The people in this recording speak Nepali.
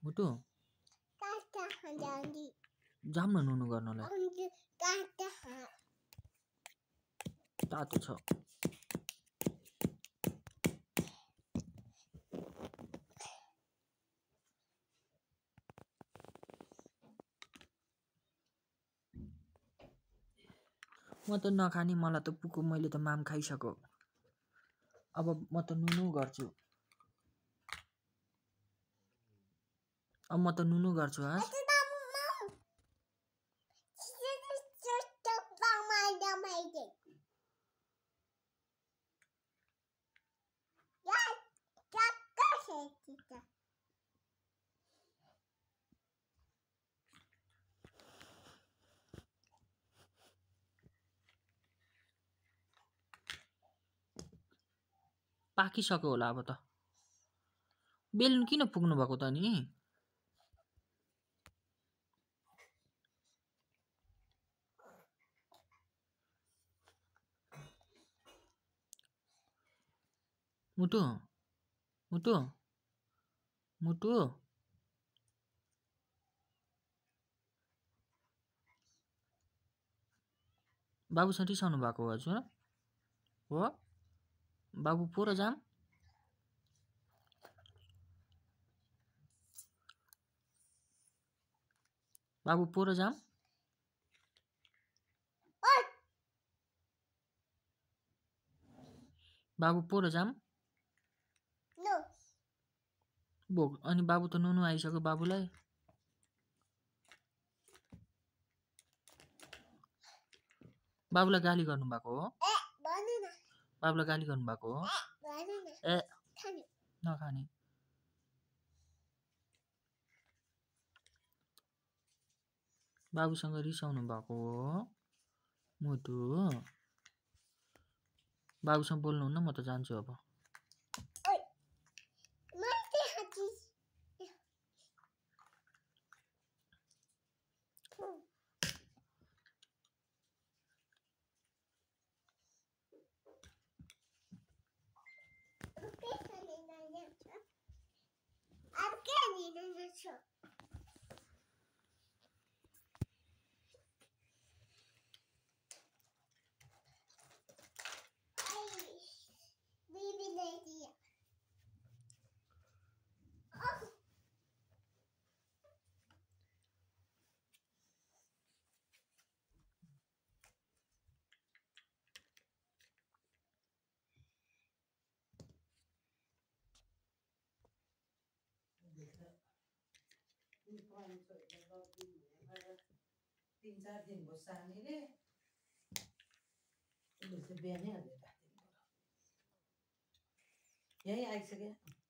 मुटु जाम न नुनु गर्नलाई तातो छ म त नखाने मलाई त पुको मैले त माम खाइसक्यो अब म त नुनु गर्छु पाकिसक्यो होला अब त बेलुन किन पुग्नु भएको त नि मुटु मुटु मुटु बाबुसँग रिसाउनु भएको हजुर हो बाबु पोर जाम बाबु पोर जाम बाबु पोर जाम भोक अनि बाबु त नुनु आइसक्यो बाबुलाई बाबुलाई गाली गर्नु भएको हो बाबुलाई गाली गर्नु भएको हो ए नखाने बाबुसँग रिसाउनु भएको हो मुटु बाबुसँग बोल्नुहुन्न म त जान्छु अब तीन चार दिन भयो सानीले बिहानै हालेर यही आइसक्यो